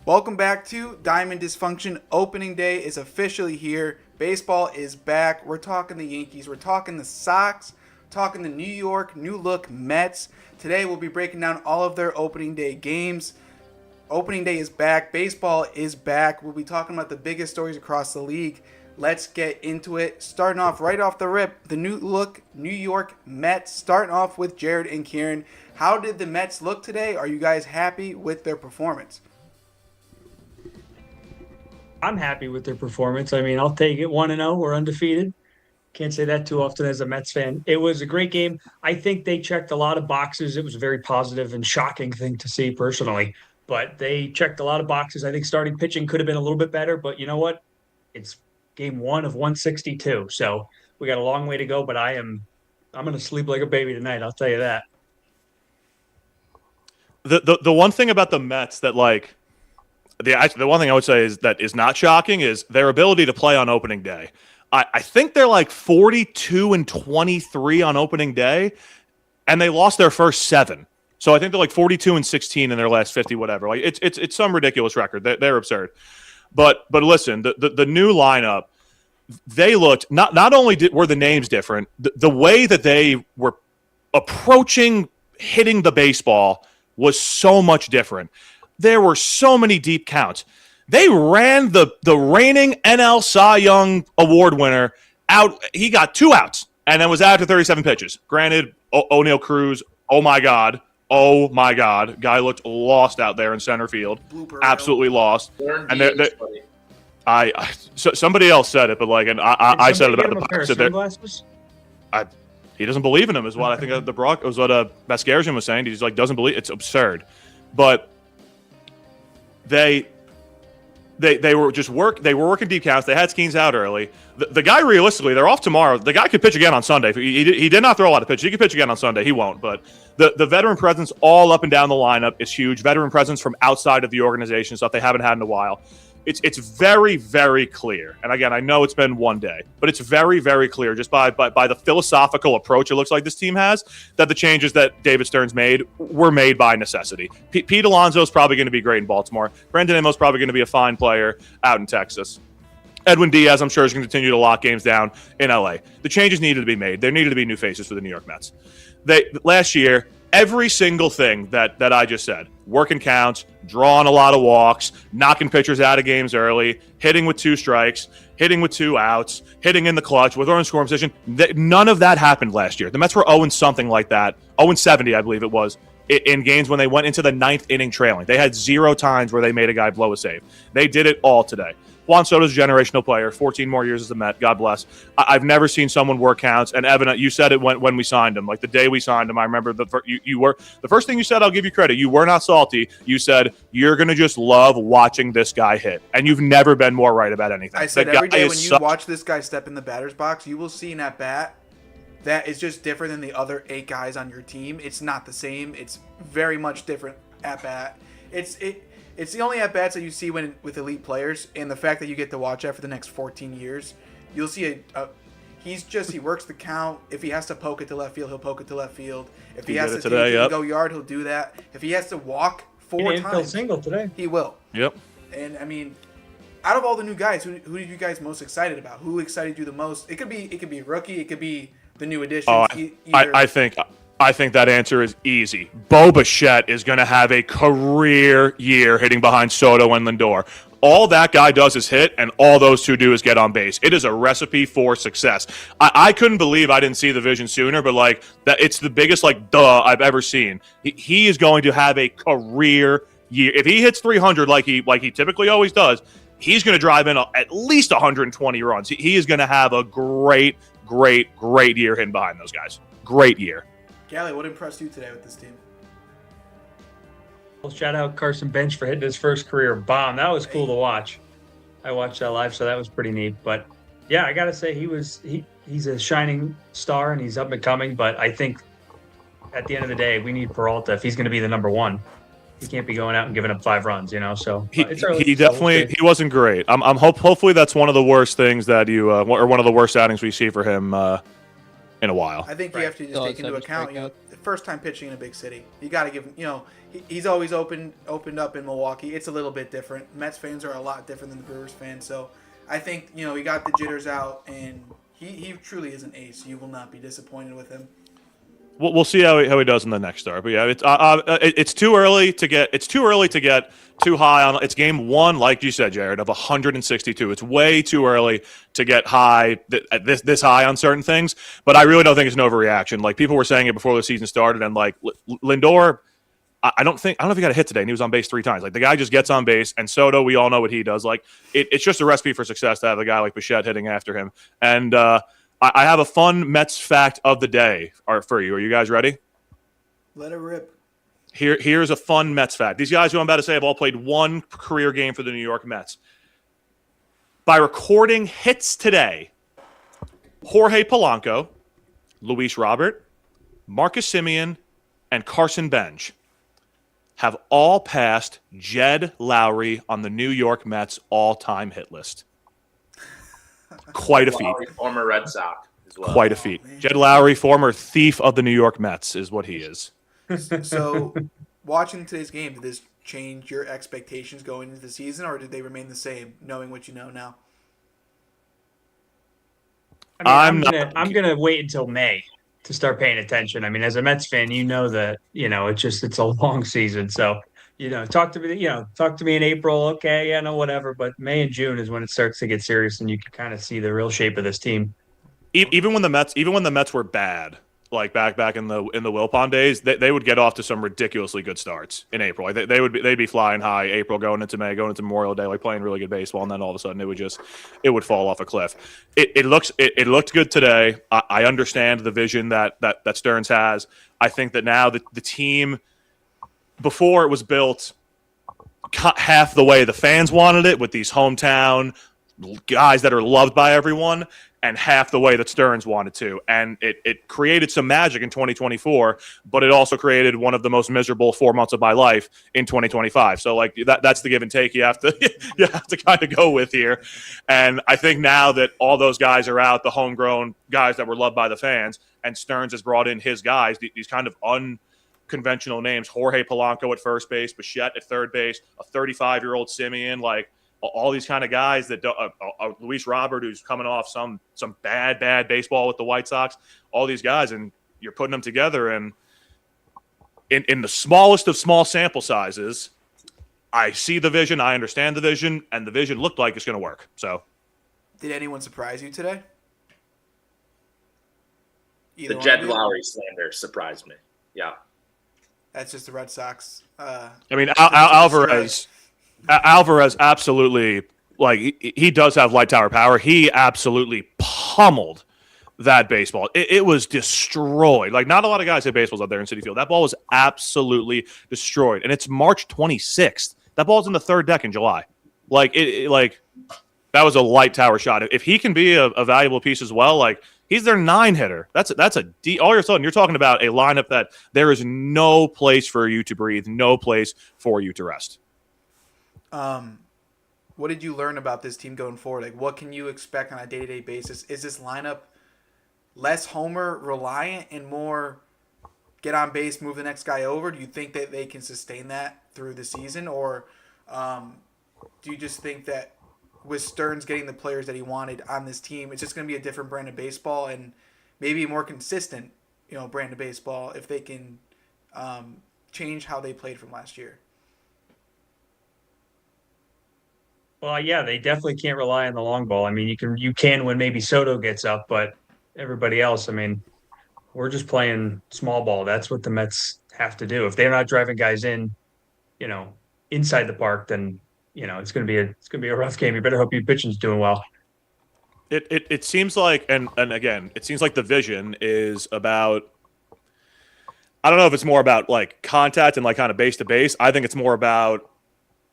Welcome back to Diamond Dysfunction. Opening day is officially here. Baseball is back. We're talking the Yankees. We're talking the Sox. Talking the New York New Look Mets. Today we'll be breaking down all of their opening day games. Opening day is back. Baseball is back. We'll be talking about the biggest stories across the league. Let's get into it. Starting off right off the rip, the New Look New York Mets. Starting off with Jared and Kieran. How did the Mets look today? Are you guys happy with their performance? I'm happy with their performance. I mean, I'll take it 1-0. We're undefeated. Can't say that too often as a Mets fan. It was a great game. I think they checked a lot of boxes. It was a very positive and shocking thing to see personally, but they checked a lot of boxes. I think starting pitching could have been a little bit better, but you know what? It's game one of 162. So we got a long way to go, but I'm going to sleep like a baby tonight. I'll tell you that. The one thing about the Mets that the one thing I would say is that is not shocking is their ability to play on opening day. I think they're like 42-23 on opening day, and they lost their first 7. So I think they're like 42-16 in their last 50, whatever. Like it's some ridiculous record. They're absurd. But listen, the new lineup, they looked not only were the names different, the way that they were approaching hitting the baseball was so much different. There were so many deep counts. They ran the reigning NL Cy Young Award winner out. He got 2 outs and then was out after 37 pitches. Granted, O'Neal Cruz, oh my God. Guy looked lost out there in center field. Absolutely lost. And somebody else said it, but I said it about the Pirates. He doesn't believe in him, is what I think was what Mascarian was saying. He's like, doesn't believe. It's absurd. But they were they were working deep counts. They had Skeens out early. The guy, realistically, they're off tomorrow. The guy could pitch again on Sunday. He did not throw a lot of pitches. He could pitch again on Sunday. He won't. But the veteran presence all up and down the lineup is huge. Veteran presence from outside of the organization, stuff they haven't had in a while. It's very, very clear. And again, I know it's been one day, but it's very, very clear just by the philosophical approach it looks like this team has that the changes that David Stearns made were made by necessity. Pete Alonso is probably going to be great in Baltimore. Brandon Nimmo is probably going to be a fine player out in Texas. Edwin Diaz, I'm sure, is going to continue to lock games down in LA. The changes needed to be made. There needed to be new faces for the New York Mets. Last year, every single thing that I just said, working counts, drawing a lot of walks, knocking pitchers out of games early, hitting with 2 strikes, hitting with 2 outs, hitting in the clutch, with in scoring position, none of that happened last year. The Mets were 0-something like that, 0-70, I believe it was, in games when they went into the 9th inning trailing. They had 0 times where they made a guy blow a save. They did it all today. Juan Soto's a generational player, 14 more years as a Met, God bless. I've never seen someone work counts, and Evan, you said it when we signed him. Like the day we signed him, I remember you were the first thing you said, I'll give you credit, you were not salty. You said, you're going to just love watching this guy hit, and you've never been more right about anything. I said every day when you watch this guy step in the batter's box, you will see an at-bat that is just different than the other 8 guys on your team. It's not the same. It's very much different at-bat. It's the only at-bats that you see with elite players, and the fact that you get to watch that for the next 14 years, you'll see he works the count. If he has to poke it to left field, he'll poke it to left field. If he has to go yard, he'll do that. If he has to walk 4 times, single today, he will. Yep. And I mean, out of all the new guys, who are you guys most excited about? Who excited you the most? It could be a rookie. It could be the new additions. I think that answer is easy. Bo Bichette is going to have a career year hitting behind Soto and Lindor. All that guy does is hit, and all those 2 do is get on base. It is a recipe for success. I couldn't believe I didn't see the vision sooner, but that it's the biggest duh I've ever seen. He is going to have a career year. If he hits 300 like he typically always does, he's going to drive in at least 120 runs. He is going to have a great year hitting behind those guys. Great year. Callie, what impressed you today with this team? Well, shout out Carson Bench for hitting his first career bomb. That was cool to watch. I watched that live, so that was pretty neat. But yeah, I gotta say he's a shining star and he's up and coming. But I think at the end of the day, we need Peralta if he's going to be the number 1. He can't be going out and giving up 5 runs, So it's early. He wasn't great. Hopefully that's one of the worst things that you or one of the worst outings we see for him in a while. I think you have to just take into account, the first time pitching in a big city. You got to give him, he's always opened up in Milwaukee. It's a little bit different. Mets fans are a lot different than the Brewers fans. So I think, he got the jitters out, and he truly is an ace. You will not be disappointed with him. We'll see how he does in the next start. But yeah, it's too early to get too high on. It's game one, like you said, Jared, of 162. It's way too early to get high this high on certain things. But I really don't think it's an overreaction. Like people were saying it before the season started, and like Lindor, I don't know if he got a hit today, and he was on base 3 times. Like the guy just gets on base, and Soto, we all know what he does. Like it's just a recipe for success to have a guy like Bichette hitting after him. And I have a fun Mets fact of the day for you. Are you guys ready? Let it rip. Here's a fun Mets fact. These guys who I'm about to say have all played one career game for the New York Mets. By recording hits today, Jorge Polanco, Luis Robert, Marcus Semien, and Carson Bench have all passed Jed Lowry on the New York Mets all-time hit list. Quite a feat. Lowry, former Red Sox as well. Quite a feat. Jed Lowry, former thief of the New York Mets, is what he is. So, watching today's game, did this change your expectations going into the season, or did they remain the same, knowing what you know now? I'm gonna wait until May to start paying attention. I mean, as a Mets fan, you know that it's a long season. So, talk to me in April. Okay, yeah, no, whatever. But May and June is when it starts to get serious, and you can kind of see the real shape of this team. Even when the Mets were bad, like back in the Wilpon days, they would get off to some ridiculously good starts in April. Like they'd be flying high April, going into May, going into Memorial Day, like playing really good baseball, and then all of a sudden it would fall off a cliff. It looked good today. I understand the vision that Stearns has. I think that now the team, before it was built half the way the fans wanted it, with these hometown guys that are loved by everyone, and half the way that Stearns wanted to. And it created some magic in 2024, but it also created one of the most miserable 4 months of my life in 2025. So like that's the give and take you have to kind of go with here. And I think now that all those guys are out, the homegrown guys that were loved by the fans, and Stearns has brought in his guys, these kind of unconventional names, Jorge Polanco at first base, Bichette at third base, a 35-year-old Semien, like all these kind of guys that Luis Robert, who's coming off some bad baseball with the White Sox, all these guys, and you're putting them together, and in the smallest of small sample sizes, I see the vision, I understand the vision, and the vision looked like it's going to work. So, did anyone surprise you today? The Jed Lowry slander surprised me. Yeah, that's just the Red Sox. I mean, Alvarez absolutely, like, he does have light tower power. He absolutely pummeled that baseball. It was destroyed. Like, not a lot of guys hit baseballs out there in Citi Field. That ball was absolutely destroyed. And it's March 26th. That ball's in the third deck in July. Like, that was a light tower shot. If he can be a valuable piece as well, like, he's their 9-hitter. That's all you're talking. You're talking about a lineup that there is no place for you to breathe, no place for you to rest. What did you learn about this team going forward? Like, what can you expect on a day-to-day basis? Is this lineup less homer reliant and more get on base, move the next guy over? Do you think that they can sustain that through the season, or do you just think that with Stearns getting the players that he wanted on this team, it's just going to be a different brand of baseball and maybe a more consistent, brand of baseball if they can change how they played from last year? Well, yeah, they definitely can't rely on the long ball. I mean, you can when maybe Soto gets up, but everybody else, I mean, we're just playing small ball. That's what the Mets have to do. If they're not driving guys in, inside the park, then it's gonna be a rough game. You better hope your pitching's doing well. It seems like, and again, it seems like the vision is about, I don't know if it's more about like contact and like kind of base to base. I think it's more about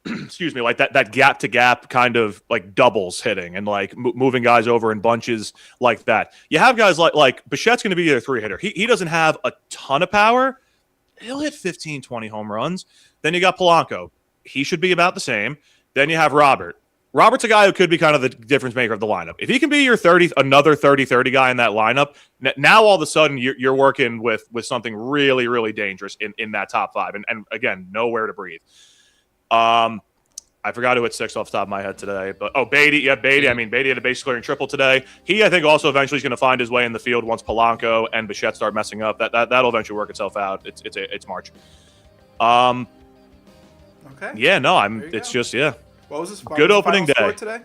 excuse me, like that gap to gap kind of like doubles hitting and like moving guys over in bunches like that. You have guys like Bichette's going to be their 3-hitter. He doesn't have a ton of power. He'll hit 15, 20 home runs. Then you got Polanco. He should be about the same. Then you have Robert. Robert's a guy who could be kind of the difference maker of the lineup. If he can be your another 30-30 guy in that lineup, now all of a sudden you're working with something really, really dangerous in that top five. And again, nowhere to breathe. I forgot who hit 6 off the top of my head today, but Beatty. Yeah, Beatty. I mean, Beatty had a base clearing triple today. He, I think, also eventually is going to find his way in the field once Polanco and Bichette start messing up. That'll eventually work itself out. It's March. Okay. Yeah, no, it's just yeah. What was this? Good opening day today.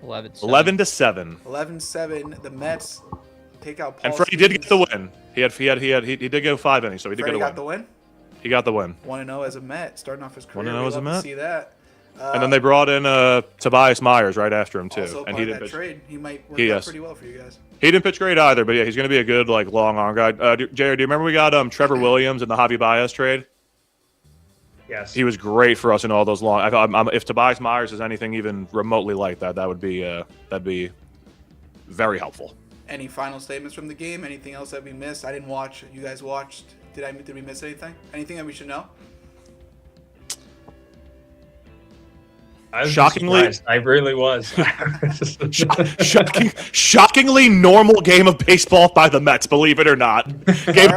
11-7. 11-7. 11-7. The Mets take out. Paul And Freddie did get the win. He did go 5 innings, so he did Freddie get a win. got the win. He got the win. 1-0 as a Met, starting off his career. 1-0 as a Met. See that. And then they brought in Tobias Myers right after him too, Also and part he of didn't that pitch. trade. He might work out pretty well for you guys. He didn't pitch great either, but yeah, he's going to be a good long arm guy. JR, do you remember we got Trevor Williams in the Javi Baez trade? Yes, he was great for us in all those long. If Tobias Myers is anything even remotely like that, that'd be very helpful. Any final statements from the game? Anything else that we missed? I didn't watch. You guys watched. Did we miss anything? Anything that we should know? Shockingly, I really was. Shockingly normal game of baseball by the Mets, believe it or not. Game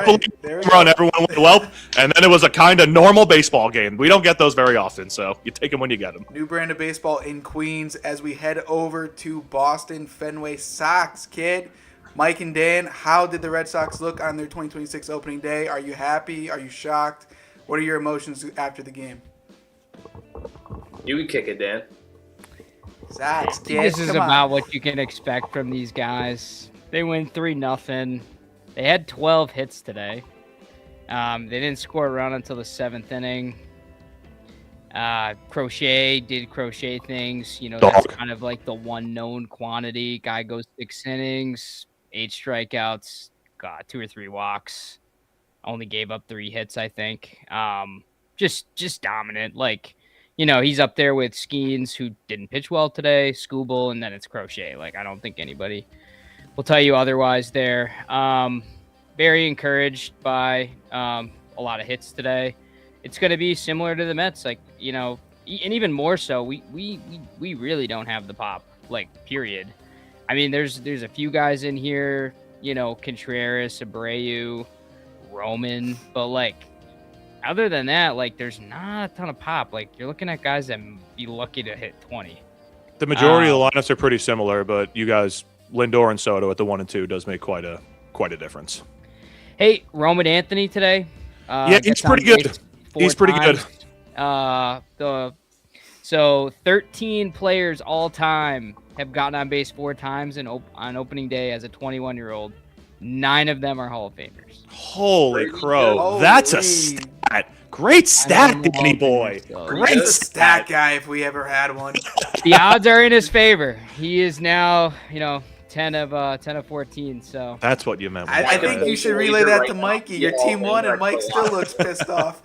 run, everyone went well, and then it was a kind of normal baseball game. We don't get those very often, so you take them when you get them. New brand of baseball in Queens as we head over to Boston Fenway Sox, kid. Mike and Dan, how did the Red Sox look on their 2026 opening day? Are you happy? Are you shocked? What are your emotions after the game? You can kick it, Dan. Sox, kid, this is about what you can expect from these guys. They win 3-0. They had 12 hits today. They didn't score a run until the 7th inning. Crochet did crochet things. You know, that's kind of like the one known quantity. Guy goes 6 innings, 8 strikeouts, got 2 or 3 walks. Only gave up 3 hits, I think. Just dominant. Like, you know, he's up there with Skeens, who didn't pitch well today, Skubal, and then it's Crochet. Like, I don't think anybody will tell you otherwise there. Very encouraged by a lot of hits today. It's going to be similar to the Mets, like, you know, and even more so. We really don't have the pop, like, period. I mean, there's a few guys in here, you know, Contreras, Abreu, Roman, but like, other than that, like, there's not a ton of pop. Like, you're looking at guys that be lucky to hit 20. The majority of the lineups are pretty similar, but you guys, Lindor and Soto at the 1 and 2 does make quite a difference. Hey, Roman Anthony today. Yeah, he's pretty good. He's pretty good. So 13 players all time have gotten on base 4 times on opening day as a 21-year-old. 9 of them are Hall of Famers. Holy crow. That's a stat. Great stat, Danny boy. Great stat guy if we ever had one. The odds are in his favor. He is now, you know, 10 of 14. So that's what you meant. I think you should relay that to Mikey. Your team won, and Mike still looks pissed off.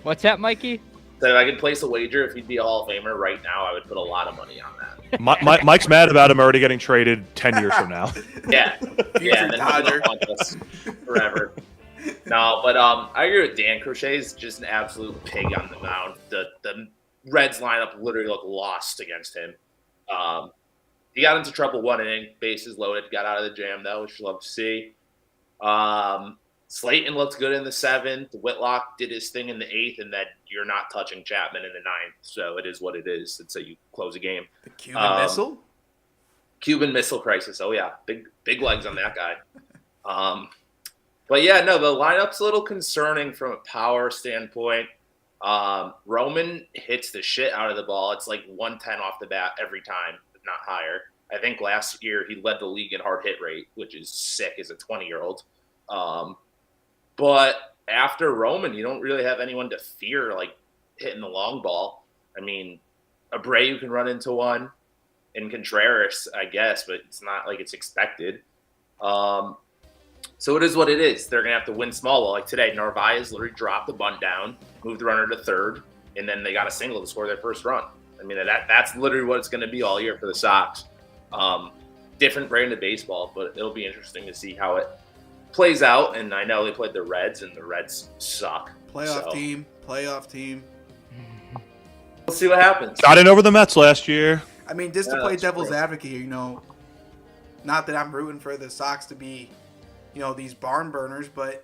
What's that, Mikey? So if I could place a wager, if he'd be a Hall of Famer right now, I would put a lot of money on that. Mike's mad about him already getting traded 10 years from now. Yeah, and then Dodger forever. No, but I agree with Dan. Crochet is just an absolute pig on the mound. The Reds lineup literally looked lost against him. He got into trouble 1 inning, bases loaded, got out of the jam though, which you love to see. Slayton looked good in the 7th. Whitlock did his thing in the 8th, and that you're not touching Chapman in the 9th. So it is what it is. It's how you close a game. The Cuban Missile? Cuban Missile Crisis. Oh, yeah. Big legs on that guy. But, yeah, no, the lineup's a little concerning from a power standpoint. Roman hits the shit out of the ball. It's like 110 off the bat every time, if not higher. I think last year he led the league in hard hit rate, which is sick as a 20-year-old. But after Roman, you don't really have anyone to fear, like, hitting the long ball. I mean, Abreu can run into one, and Contreras, I guess, but it's not like it's expected. So it is what it is. They're going to have to win small ball. Like today, Narvaez literally dropped the bunt down, moved the runner to third, and then they got a single to score their first run. I mean, that's literally what it's going to be all year for the Sox. Different brand of baseball, but it'll be interesting to see how it plays out. And I know they played the Reds, and the Reds suck. Playoff team. We'll see what happens. Got in over the Mets last year. I mean, just to play devil's advocate here, not that I'm rooting for the Sox to be, these barn burners, but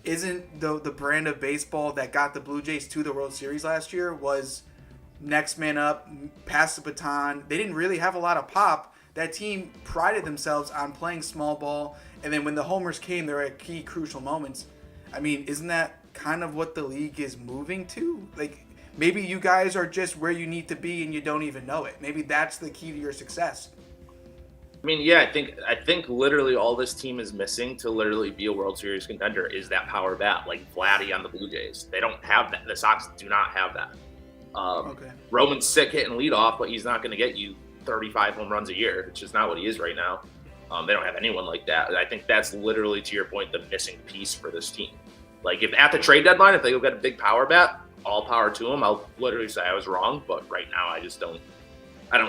isn't the brand of baseball that got the Blue Jays to the World Series last year was next man up, pass the baton. They didn't really have a lot of pop. That team prided themselves on playing small ball, and then when the homers came, they were at key crucial moments. I mean, isn't that kind of what the league is moving to? Like, maybe you guys are just where you need to be and you don't even know it. Maybe that's the key to your success. I mean, yeah, I think literally all this team is missing to literally be a World Series contender is that power bat, like Vladdy on the Blue Jays. They don't have that. The Sox do not have that. Okay. Roman's sick hitting leadoff, but he's not going to get you 35 home runs a year. It's just not what he is right now. They don't have anyone like that. I think that's literally, to your point, the missing piece for this team. Like, if at the trade deadline, if they go get a big power bat, all power to them. I'll literally say I was wrong, but right now I just don't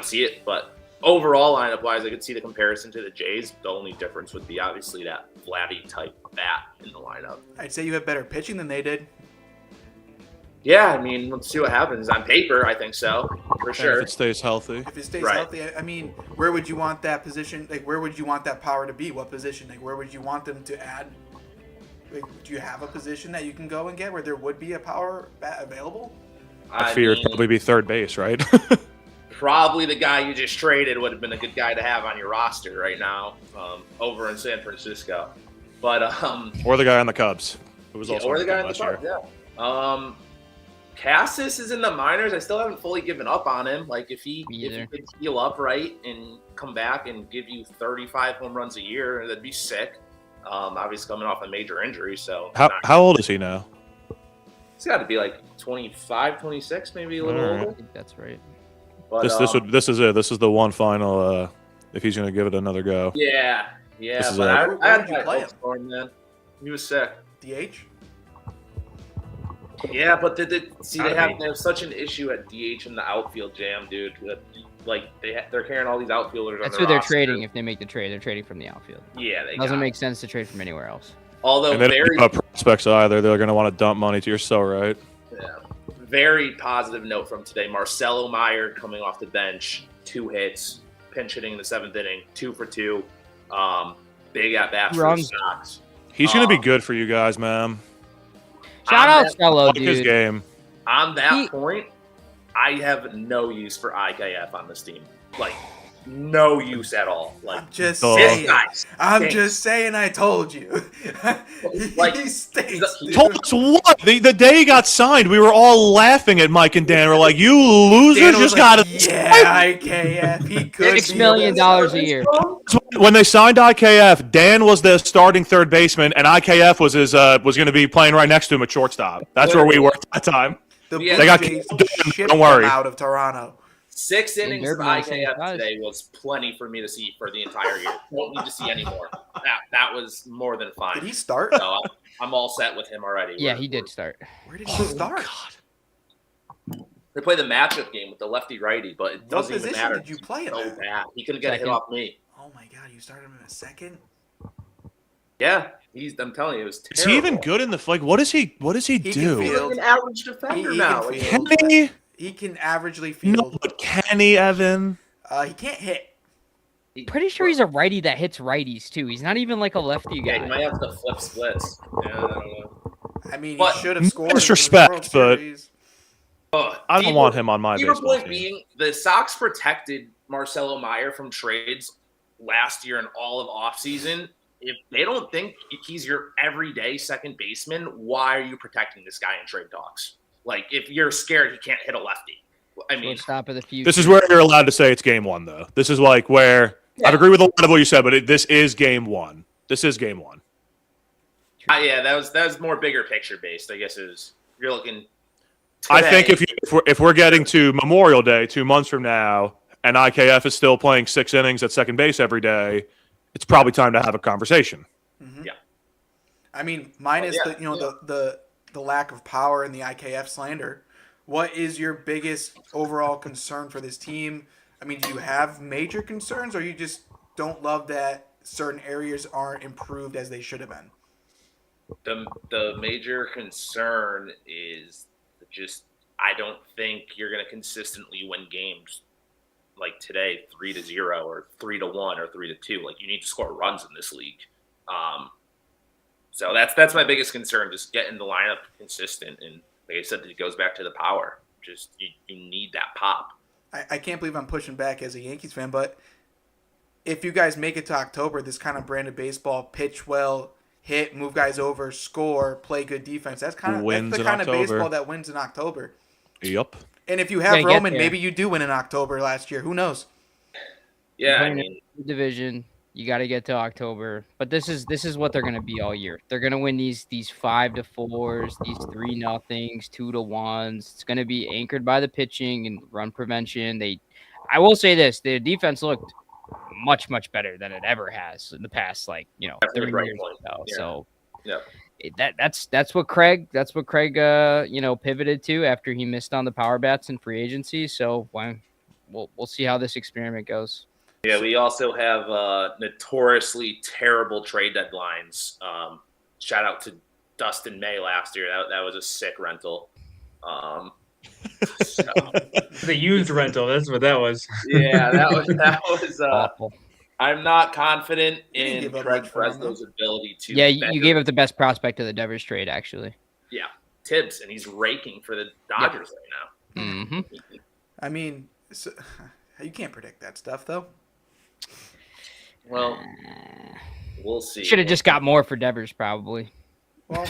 see it. But overall, lineup-wise, I could see the comparison to the Jays. The only difference would be obviously that Vladdy-type bat in the lineup. I'd say you have better pitching than they did. Yeah, I mean, let's see what happens. On paper, I think so, for sure. If it stays healthy. If it stays healthy, I mean, where would you want that position? Like, where would you want that power to be? What position? Like, where would you want them to add? Like, do you have a position that you can go and get where there would be a power bat available? I fear it'd probably be third base, right? Probably the guy you just traded would have been a good guy to have on your roster right now, over in San Francisco. But or the guy on the Cubs, who was also or the guy on the Cubs, yeah. Cassis is in the minors. I still haven't fully given up on him. Like, if he could heal up right and come back and give you 35 home runs a year, that'd be sick. Obviously coming off a major injury, so how old is he now? He's got to be like 25, 26, maybe a little older. I think that's right. But, this is it. This is the one final. If he's going to give it another go. Yeah. But I had high hopes for him, man. He was sick. DH. Yeah, but they have such an issue at DH in the outfield jam, dude. Like they're carrying all these outfielders. That's who they're trading if they make the trade. They're trading from the outfield. Yeah, it doesn't make sense to trade from anywhere else. Although and they don't have prospects either. They're going to want to dump money. You're so right. Yeah. Very positive note from today. Marcelo Meyer coming off the bench, 2 hits, pinch hitting in the 7th inning, 2 for 2. Big at bats for the Sox. He's going to be good for you guys, man. Shout out Cello, dude. His game. On that point, I have no use for IKF on this team. Like, no use at all. Like, I'm just saying. I told you. He stinks. He told us what? The day he got signed, we were all laughing at Mike and Dan. We're like, "You losers just got to." Yeah, IKF. He could $6 million a year. When they signed IKF, Dan was the starting third baseman, and IKF was going to be playing right next to him at shortstop. That's where we were at that time. They got don't worry. Out of Toronto. 6 innings of IKF today was plenty for me to see for the entire year. Don't need to see any more. That was more than fine. Did he start? So I'm all set with him already. Yeah, he did start. Where did he start? God. They play the matchup game with the lefty-righty, but it doesn't even matter. What position did you play him so at? Bad. He couldn't get a hit off me. Oh my God, you started him in a second? Yeah, I'm telling you, it was terrible. Is he even good in the what does he do? He's like an average defender now. Can he? He can averagely field. No, but can he, Evan? He can't hit. Pretty sure he's a righty that hits righties too. He's not even like a lefty guy. Yeah, he might have to flip splits. Yeah, I don't know. I mean, he should have scored. Disrespect, but I don't want him on my baseball point team. Being, the Sox protected Marcelo Meyer from trades last year and all of offseason. If they don't think he's your everyday second baseman, why are you protecting this guy in trade talks? Like, if you're scared he can't hit a lefty. I mean, stop of the future. This is where you're allowed to say it's game 1, though. This is like where I agree with a lot of what you said, but this is game 1. This is game 1. Yeah, that was more bigger picture based. I guess you're looking. Today. I think if we're getting to Memorial Day 2 months from now, and IKF is still playing 6 innings at second base every day, it's probably time to have a conversation. Mm-hmm. Yeah, I mean, minus the lack of power and the IKF slander. What is your biggest overall concern for this team? I mean, do you have major concerns, or you just don't love that certain areas aren't improved as they should have been? The major concern is just I don't think you're going to consistently win games like today, 3-0 or 3-1 or 3-2. Like, you need to score runs in this league. So that's my biggest concern, just getting the lineup consistent. And like I said, it goes back to the power. Just you need that pop. I can't believe I'm pushing back as a Yankees fan, but if you guys make it to October, this kind of brand of baseball, pitch well, hit, move guys over, score, play good defense, that's the kind of baseball that wins in October. Yep. And if you have Roman, maybe you do win in October last year. Who knows? Yeah, I mean, division. You got to get to October, but this is what they're going to be all year. They're going to win these 5-4s, these 3-0s, 2-1s. It's going to be anchored by the pitching and run prevention. I will say this: the defense looked much better than it ever has in the past, 30 years ago. Yeah. So yeah. That's what Craig pivoted to after he missed on the power bats in free agency. So we'll see how this experiment goes. Yeah, we also have notoriously terrible trade deadlines. Shout out to Dustin May last year. That was a sick rental. The used rental. That's what that was. Yeah, that was awful. I'm not confident in Craig Breslo's ability to. Yeah, you gave up the best prospect of the Devers trade, actually. Yeah, Tibbs, and he's raking for the Dodgers right now. Mm-hmm. I mean, you can't predict that stuff, though. Well, we'll see. Should have just got more for Devers, probably. Well,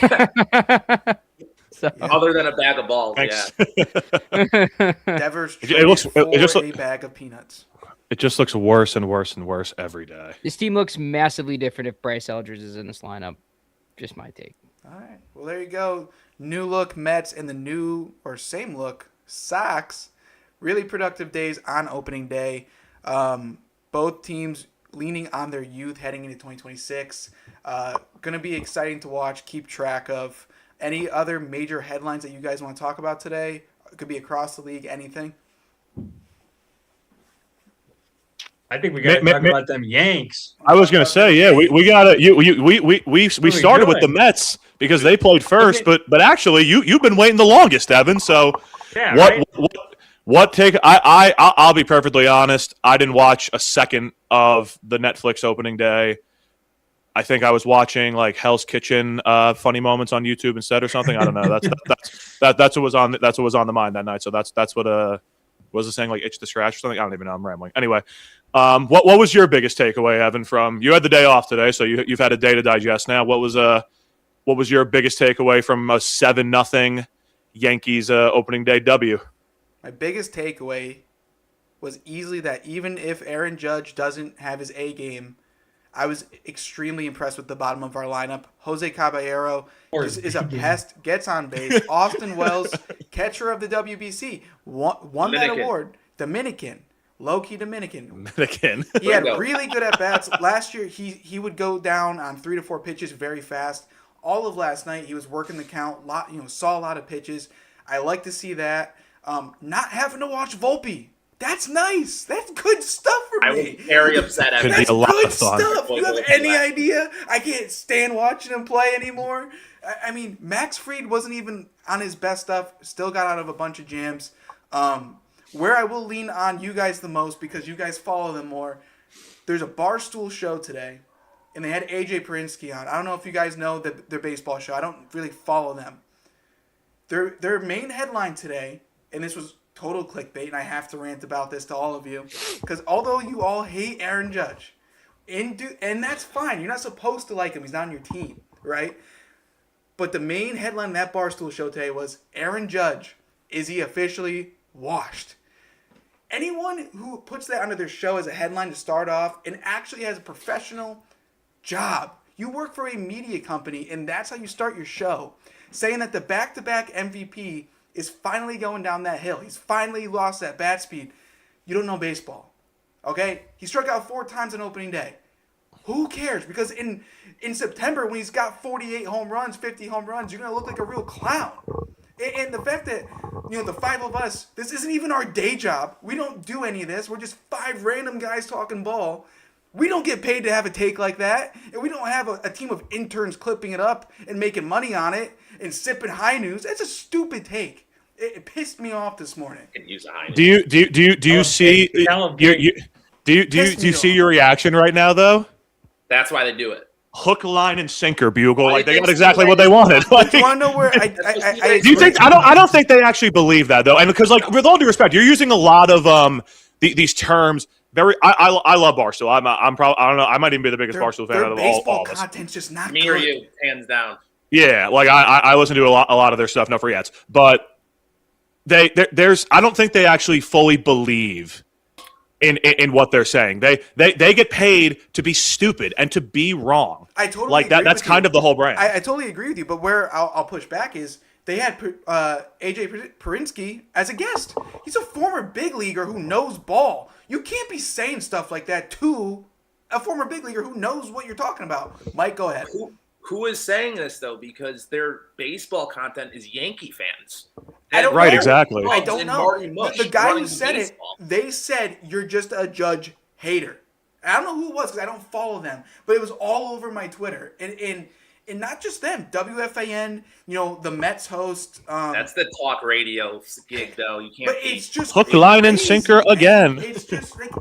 other than a bag of balls, Thanks. yeah. Devers a bag of peanuts. It just looks worse and worse and worse every day. This team looks massively different if Bryce Eldridge is in this lineup. Just my take. All right. Well, there you go. New look Mets and the same look Sox. Really productive days on opening day. Both teams leaning on their youth heading into 2026. Going to be exciting to watch, keep track of. Any other major headlines that you guys want to talk about today? It could be across the league, anything. I think we got to talk about them Yanks. I was going to say, yeah, we got to. We started with the Mets because they played first, but actually, you've been waiting the longest, Evan. So, yeah, what take? I'll be perfectly honest. I didn't watch a second of the Netflix opening day. I think I was watching like Hell's Kitchen funny moments on YouTube instead or something. I don't know. That's what was on. That's what was on the mind that night. So that's what was it saying, like itch to scratch or something? I don't even know. I'm rambling. Anyway, what was your biggest takeaway, Evan? From you had the day off today, so you've had a day to digest now. What was your biggest takeaway from a 7-0 Yankees opening day W? My biggest takeaway was easily that even if Aaron Judge doesn't have his A game, I was extremely impressed with the bottom of our lineup. Jose Caballero is a pest, gets on base. Austin Wells, catcher of the WBC, won that award. Dominican. Low-key Dominican. He had really good at-bats. Last year, he would go down on 3 to 4 pitches very fast. All of last night, he was working the count. Saw a lot of pitches. I like to see that. Not having to watch Volpe. That's nice. That's good stuff for me. I was very upset. That's good stuff. You have any idea? I can't stand watching him play anymore. I mean, Max Fried wasn't even on his best stuff. Still got out of a bunch of jams. Where I will lean on you guys the most, because you guys follow them more, there's a Barstool show today, and they had AJ Perinsky on. I don't know if you guys know their baseball show. I don't really follow them. Their main headline today, and this was total clickbait, and I have to rant about this to all of you, because although you all hate Aaron Judge, and that's fine. You're not supposed to like him. He's not on your team, right? But the main headline in that Barstool show today was, Aaron Judge, is he officially washed? Anyone who puts that under their show as a headline to start off and actually has a professional job, you work for a media company, and that's how you start your show, saying that the back-to-back MVP is finally going down that hill. He's finally lost that bat speed. You don't know baseball, okay? He struck out 4 times on opening day. Who cares? Because in September, when he's got 48 home runs, 50 home runs, you're going to look like a real clown. And the fact that, the 5 of us, this isn't even our day job. We don't do any of this. We're just 5 random guys talking ball. We don't get paid to have a take like that. And we don't have a team of interns clipping it up and making money on it and sipping high news. That's a stupid take. It pissed me off this morning. Can use a Heineken. Do you see your reaction right now though? That's why they do it. Hook, line, and sinker, Bugle. Like they got exactly what they wanted. Like, do you want to know where I do you think? I don't think they actually believe that though, and because like with all due respect, you're using a lot of these terms. I love Barstool. I'm probably I don't know. I might even be the biggest Barstool fan out of all of us. Content's just not me good. or you, hands down. Yeah, like I listen to a lot of their stuff. No free ads, but there's I don't think they actually fully believe in what they're saying. They get paid to be stupid and to be wrong. I totally like that. That's kind of the whole brand. I totally agree with you. But where I'll push back is they had AJ Perinsky as a guest. He's a former big leaguer who knows ball. You can't be saying stuff like that to a former big leaguer who knows what you're talking about. Mike, go ahead. Who is saying this though? Because their baseball content is Yankee fans. I don't right, know. exactly. I don't know. The guy who said it, they said you're just a Judge hater. And I don't know who it was because I don't follow them, but it was all over my Twitter. And not just them. WFAN, the Mets host. That's the talk radio gig, though. You can't. But it's just hook, line, and sinker again. It's just like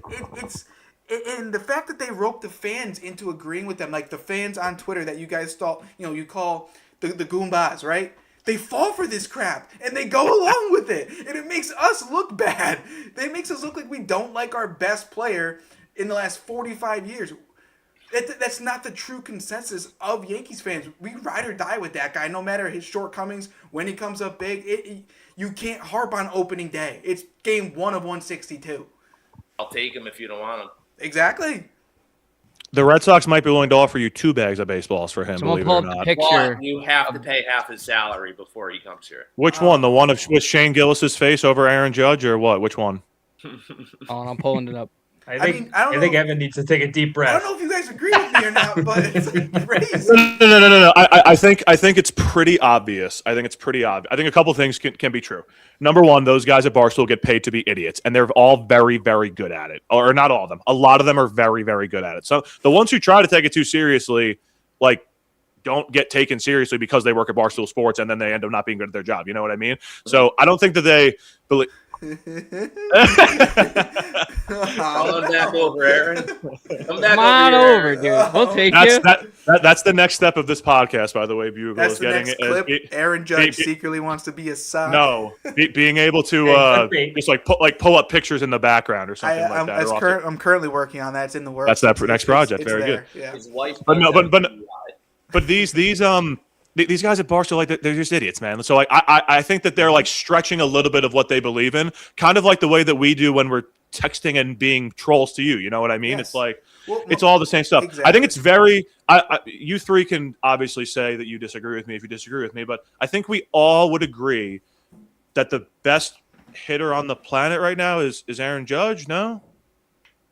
and the fact that they roped the fans into agreeing with them, like the fans on Twitter that you guys thought, you call the Goombas, right? They fall for this crap and they go along with it, and it makes us look bad. It makes us look like we don't like our best player in the last 45 years. That's not the true consensus of Yankees fans. We ride or die with that guy, no matter his shortcomings. When he comes up big, you can't harp on opening day. It's game 1 of 162. I'll take him if you don't want him. Exactly. The Red Sox might be willing to offer you 2 bags of baseballs for him, believe it or not. But you have to pay half his salary before he comes here. Which one? The one with Shane Gillis's face over Aaron Judge, or what? Which one? I'm pulling it up. I think Evan needs to take a deep breath. I don't know if you guys agree with me or not, but it's like crazy. No. I think it's pretty obvious. I think it's pretty obvious. I think a couple things can be true. Number one, those guys at Barstool get paid to be idiots, and they're all very, very good at it. Or not all of them. A lot of them are very, very good at it. So the ones who try to take it too seriously, like, don't get taken seriously because they work at Barstool Sports, and then they end up not being good at their job. You know what I mean? So I don't think that they believe. Come back over, Aaron. Come on over, dude. We'll take you. That's the next step of this podcast, by the way, Bugle. That's is the getting next clip. Aaron Judge secretly wants to be a sock. No, being able to just pull up pictures in the background or something like that. I'm currently working on that. It's in the works. That's that next project. Very good. Yeah. His wife. But these guys at Barstool, like, they're just idiots, man. So like I think that they're like stretching a little bit of what they believe in, kind of like the way that we do when we're texting and being trolls to you. You know what I mean? Yes. It's like it's all the same stuff. Exactly. I think it's very. You three can obviously say that you disagree with me if you disagree with me, but I think we all would agree that the best hitter on the planet right now is Aaron Judge. No.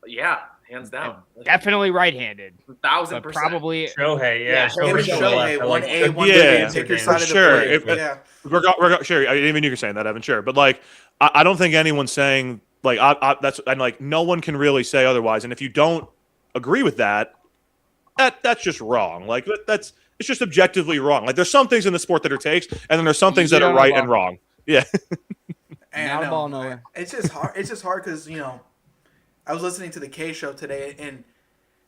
Yeah. Hands down. Definitely right-handed. 1,000%. Probably Shohei, yeah. Shohei, 1A, 1B. Yeah. Take your side of the plate. Sure. Even you're saying that, Evan. Sure. But, like, I don't think anyone's saying, like, no one can really say otherwise. And if you don't agree with that, that's just wrong. Like, it's just objectively wrong. Like, there's some things in the sport that are takes, and then there's some things that are right and wrong. Yeah. Not a ball nowhere. It's just hard because, I was listening to the K show today, and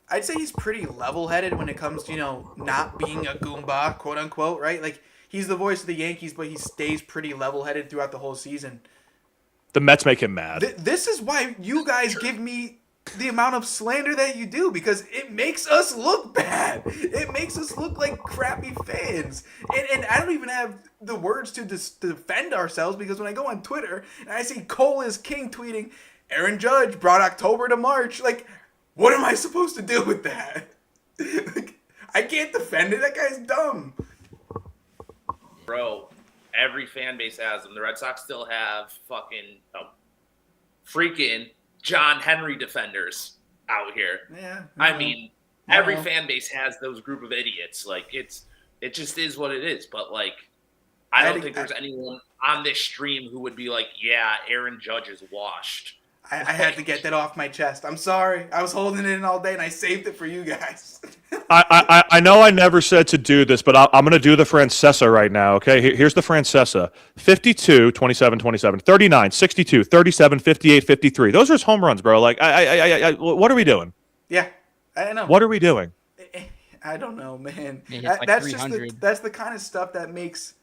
I'd say he's pretty level-headed when it comes to, not being a Goomba, quote-unquote, right? Like, he's the voice of the Yankees, but he stays pretty level-headed throughout the whole season. The Mets make him mad. This is why you guys give me the amount of slander that you do, because it makes us look bad. It makes us look like crappy fans. And I don't even have the words to defend ourselves, because when I go on Twitter and I see Cole is King tweeting, Aaron Judge brought October to March. Like, what am I supposed to do with that? Like, I can't defend it. That guy's dumb. Bro, every fan base has them. The Red Sox still have freaking John Henry defenders out here. Yeah. I mean, every fan base has those group of idiots. Like, it just is what it is. But, like, I don't think there's anyone on this stream who would be like, yeah, Aaron Judge is washed. I had to get that off my chest. I'm sorry. I was holding it in all day, and I saved it for you guys. I know I never said to do this, but I'm going to do the Francesa right now, okay? Here's the Francesa. 52, 27, 27, 39, 62, 37, 58, 53. Those are his home runs, bro. Like, what are we doing? Yeah, I know. What are we doing? I don't know, man. Yeah, like that's 300. that's the kind of stuff that makes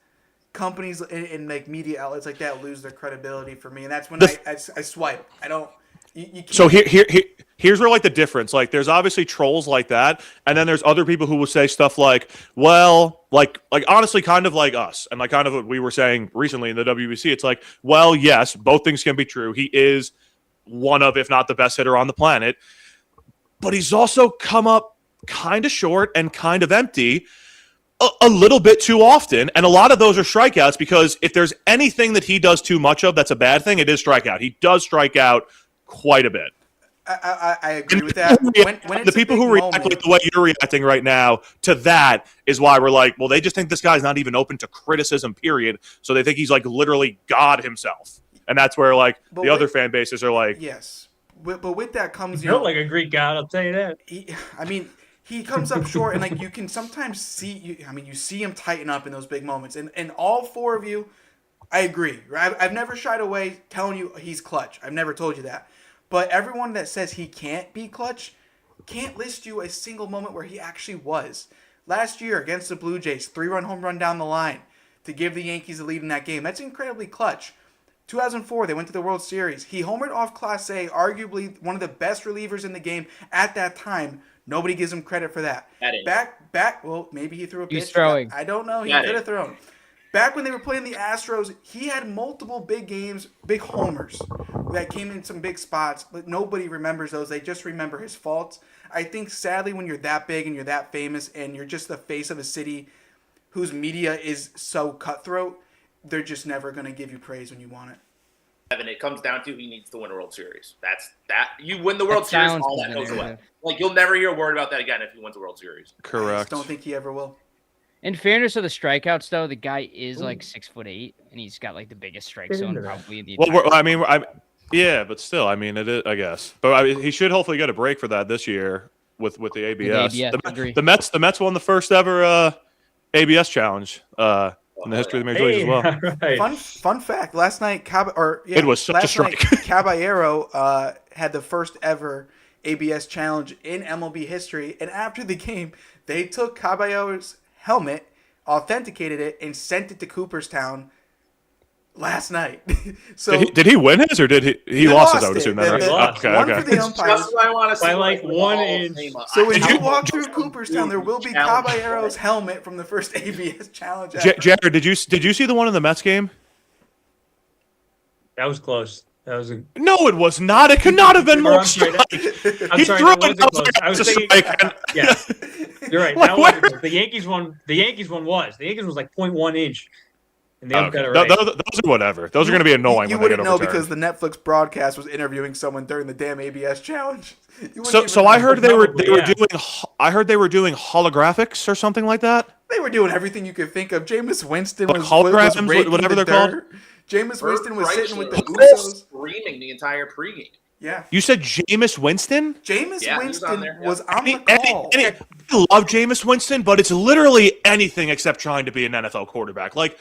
companies and like media outlets like that lose their credibility for me, and that's when I swipe. I don't. You can't. So here's where like the difference. Like, there's obviously trolls like that, and then there's other people who will say stuff like, well, like honestly, kind of like us, and like kind of what we were saying recently in the WBC. It's like, well, yes, both things can be true. He is one of, if not the best hitter on the planet, but he's also come up kind of short and kind of empty a little bit too often, and a lot of those are strikeouts, because if there's anything that he does too much of that's a bad thing, it is strikeout. He does strike out quite a bit. I agree with that. When the people who react like the way you're reacting right now to that is why we're like, well, they just think this guy's not even open to criticism, period. So they think he's like literally God himself, and that's where like the other fan bases are like, yes, but with that comes you know, like a Greek God. I'll tell you that. He comes up short, and like you can sometimes see you see him tighten up in those big moments. And all four of you, I agree. I've never shied away telling you he's clutch. I've never told you that. But everyone that says he can't be clutch can't list you a single moment where he actually was. Last year against the Blue Jays, 3-run home run down the line to give the Yankees the lead in that game. That's incredibly clutch. 2004, they went to the World Series. He homered off Class A, arguably one of the best relievers in the game at that time. Nobody gives him credit for that. Back. Well, maybe he threw a pitch. He's throwing. I don't know. He could have thrown. Back when they were playing the Astros, he had multiple big games, big homers that came in some big spots, but nobody remembers those. They just remember his faults. I think, sadly, when you're that big and you're that famous and you're just the face of a city whose media is so cutthroat, they're just never going to give you praise when you want it. Evan, it comes down to he needs to win a World Series. That's that. You win the World Series, all that goes away. Like, you'll never hear a word about that again if he wins the World Series. Correct. I just don't think he ever will. In fairness of the strikeouts, though, the guy is like 6'8", and he's got like the biggest strike zone probably in the entire. Well, yeah, but still, I mean, it is, I guess. But he should hopefully get a break for that this year with the ABS. The Mets won the first ever ABS challenge in the history of the Major Leagues as well. Right. Fun fact: last night, it was such a strike. Caballero had the first ever ABS challenge in MLB history, and after the game, they took Caballero's helmet, authenticated it, and sent it to Cooperstown last night. So did he win his, or did he lost his? I would assume that. Okay. For the umpires, just what I want to see. By like 1 inch. So when you walk through Cooperstown, there will be Caballero's helmet from the first ABS challenge. Jared, did you see the one in the Mets game? That was close. No, it was not. It could not have been more strike. I'm sorry, that wasn't close. I was thinking, yeah, you're right. That was the Yankees one. The Yankees one was like 0.1 inch, and they got it right. Those are whatever. Those are going to be annoying. You wouldn't know because the Netflix broadcast was interviewing someone during the damn ABS challenge. So I heard they were doing. I heard they were doing holographics or something like that. They were doing everything you could think of. Jameis Winston was holograms, whatever they're called. Jameis Winston was sitting with the Usos, screaming the entire pregame. Yeah. You said Jameis Winston? Jameis Winston was on the call. I love Jameis Winston, but it's literally anything except trying to be an NFL quarterback. Like,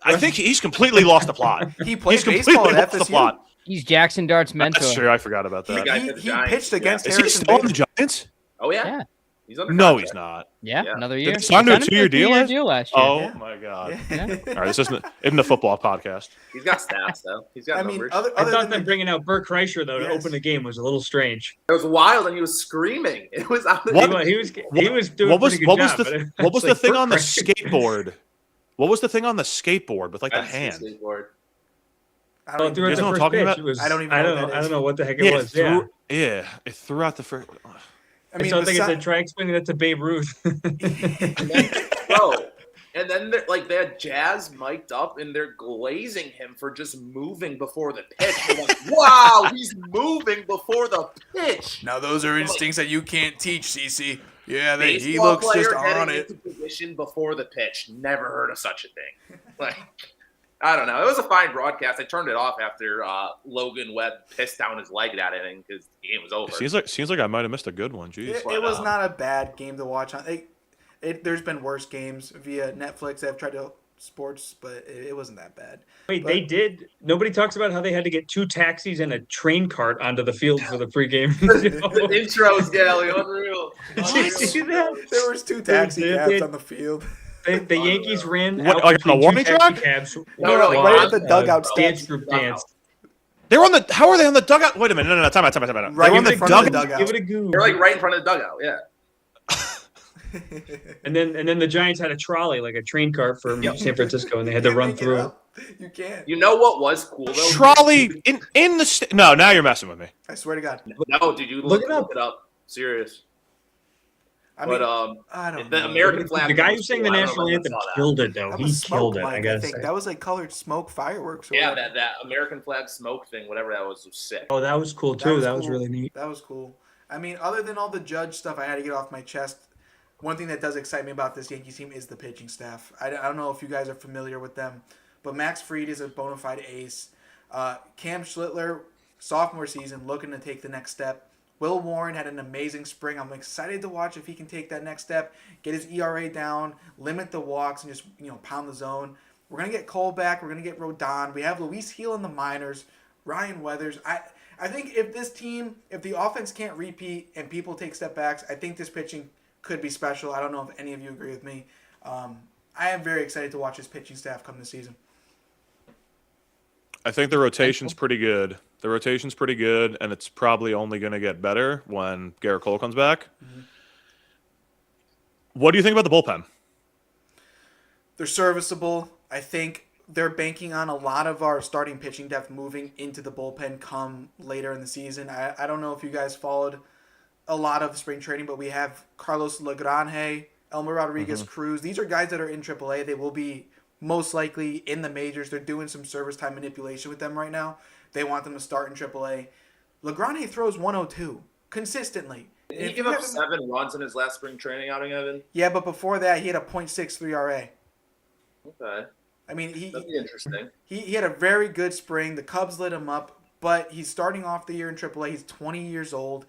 I think he's completely lost the plot. He played baseball at FSU. He's Jackson Dart's mentor. That's true. I forgot about that. He pitched against Is Harrison he still on the Giants? Oh, yeah. He's under no, he's not. Yeah, another year. Did he sign to a 2-year deal last year. Oh, my God. Yeah. All right, this isn't a football podcast. He's got stats, though. He's got numbers. I thought them bringing out Bert Kreischer, though, to open the game was a little strange. It was wild, and he was screaming. It was out of He was doing what was the thing on the skateboard? What was the thing on the skateboard with like the hand? I don't even know what the heck it was. It threw out the first. I mean, try explaining that to Babe Ruth. Bro, and then they had Jazz mic'd up, and they're glazing him for just moving before the pitch. They're like, wow, he's moving before the pitch. Now those are instincts that you can't teach, CC. Yeah, he looks just on it. Position before the pitch. Never heard of such a thing. I don't know. It was a fine broadcast. I turned it off after Logan Webb pissed down his leg that inning because the game was over. Seems like I might have missed a good one. Jeez. It was not a bad game to watch. There's been worse games via Netflix. I've tried to sports, but it wasn't that bad. Wait, they did. Nobody talks about how they had to get 2 taxis and a train cart onto the field for the pregame. The intros, Gally, unreal. Did you see that? There was 2 taxi cabs on the field. The Yankees ran what, out like on a warning track? cabs. No, right at the dugout dance group dance. They were on the. How are they on the dugout? Wait a minute. No. Time out. Right they were in on front of the dugout. Give it a goo. They're like right in front of the dugout. Yeah. And then the Giants had a trolley, like a train cart from San Francisco, and they had to run through it. You can't. You know what was cool though? Trolley in the. No, now you're messing with me. I swear to God. No, did you look it up? Serious. I don't know. The American flag. The guy who sang the national anthem killed it, though. He killed it. I gotta say. That was like colored smoke fireworks. Yeah, that American flag smoke thing, whatever that was sick. Oh, that was cool too. That was really neat. That was cool. I mean, other than all the Judge stuff, I had to get off my chest. One thing that does excite me about this Yankees team is the pitching staff. I don't know if you guys are familiar with them, but Max Fried is a bona fide ace. Cam Schlittler, sophomore season, looking to take the next step. Will Warren had an amazing spring. I'm excited to watch if he can take that next step, get his ERA down, limit the walks, and just pound the zone. We're gonna get Cole back. We're gonna get Rodon. We have Luis Gil in the minors, Ryan Weathers. I think if the offense can't repeat and people take step backs, I think this pitching could be special. I don't know if any of you agree with me. I am very excited to watch his pitching staff come this season. I think the rotation's pretty good. And it's probably only going to get better when Garrett Cole comes back. Mm-hmm. What do you think about the bullpen? They're serviceable. I think they're banking on a lot of our starting pitching depth moving into the bullpen come later in the season. I don't know if you guys followed a lot of spring training, but we have Carlos Lagrange, Elmer Rodriguez Cruz. These are guys that are in AAA. They will be most likely in the majors. They're doing some service time manipulation with them right now. They want them to start in AAA. Lagrange throws 102 consistently. Did he give up 7 runs in his last spring training outing, Evan? Yeah, but before that, he had a .63 RA. Okay. I mean, that'd be interesting. He had a very good spring. The Cubs lit him up, but he's starting off the year in AAA. He's 20 years old.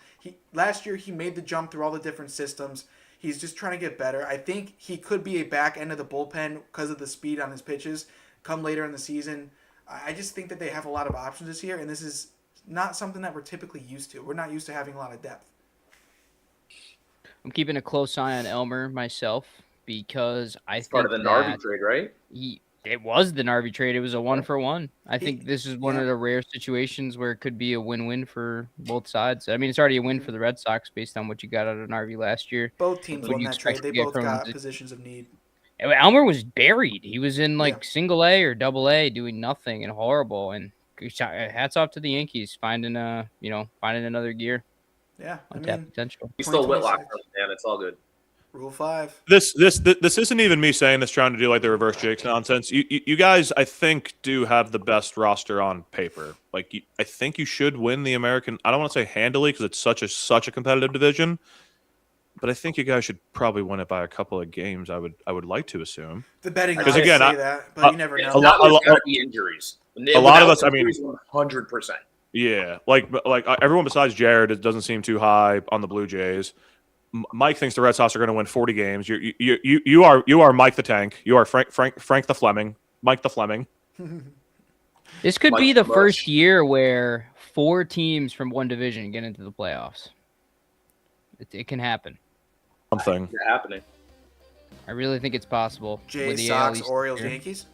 Last year, he made the jump through all the different systems. He's just trying to get better. I think he could be a back end of the bullpen because of the speed on his pitches come later in the season. I just think that they have a lot of options this year, and this is not something that we're typically used to. We're not used to having a lot of depth. I'm keeping a close eye on Elmer myself because I think part of the Narvi trade, right? It was the Narvi trade. It was a 1-for-1. I think this is one of the rare situations where it could be a win-win for both sides. I mean, it's already a win for the Red Sox based on what you got out of Narvi last year. Both teams won that trade. They both got positions of need. Elmer was buried. He was in single A or double A doing nothing and horrible. And hats off to the Yankees finding another gear. Yeah, untapped potential. He's still Whitlock, man. It's all good. Rule 5. This isn't even me saying this, trying to do like the reverse Jakes nonsense. You guys, I think, do have the best roster on paper. I think you should win the American. I don't want to say handily because it's such a competitive division, but I think you guys should probably win it by a couple of games. I would like to assume. The betting odds say that, but you never know. A lot of injuries. A lot of us, I mean, 100%. Yeah, like everyone besides Jared, it doesn't seem too high on the Blue Jays. Mike thinks the Red Sox are going to win 40 games. You are Mike the Tank. You are Frank the Fleming. Mike the Fleming. This could be the first year where 4 teams from one division get into the playoffs. It can happen. Something happening. I really think it's possible. Jays, Sox, Orioles, Yankees.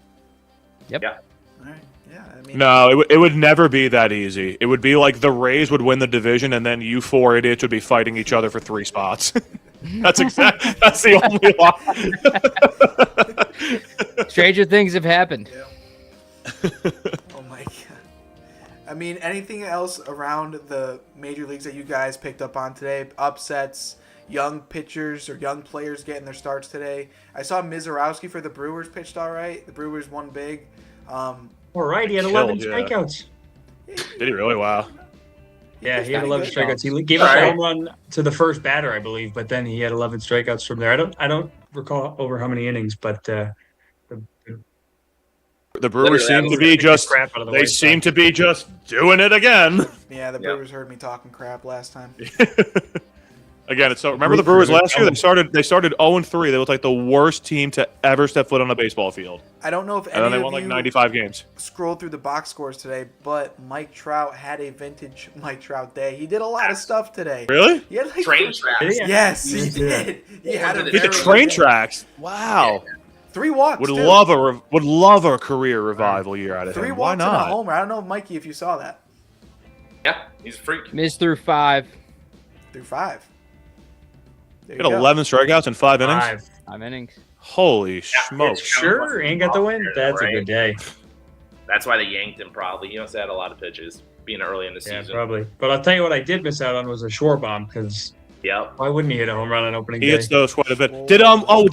Yep. Yeah. All right. Yeah, I mean, no, it would never be that easy. It would be like the Rays would win the division, and then you 4 idiots would be fighting each other for 3 spots. That's the only lie. Stranger things have happened. Yeah. Oh my god. I mean, anything else around the major leagues that you guys picked up on today? Upsets, young pitchers or young players getting their starts today. I saw Mizorowski for the Brewers pitched all right. The Brewers won big. All right, he had 11 strikeouts. Did he really? Wow. Yeah, he had 11 strikeouts. He gave up a home run to the first batter, I believe, but then he had 11 strikeouts from there. I don't recall over how many innings, but The Brewers seem to be just doing it again. Yeah, the Brewers heard me talking crap last time. Again, it's so. Remember the Brewers last year? They started 0-3. They looked like the worst team to ever step foot on a baseball field. I don't know if any and then they of won like you 95 games. Scrolled through the box scores today, but Mike Trout had a vintage Mike Trout day. He did a lot of stuff today. Really? He had like Train tracks. Yes, he did. He had a He did very train good day. tracks. Wow. 3 walks. Would too. love a career revival year out of 3 him. walks Why and a not? homer. I don't know, Mikey, if you saw that. Yeah, he's a freak. Missed through 5. Through 5. There He you had go. 11 strikeouts in 5 innings. 5 innings. Holy smokes! Sure, ain't got the win. That's a good day. That's why they yanked him. Probably he must have had a lot of pitches being early in the Yeah, season. probably. But I'll tell you what I did miss out on was a short bomb because Yep. why wouldn't he hit a home run on opening He day? hits those quite a bit. Did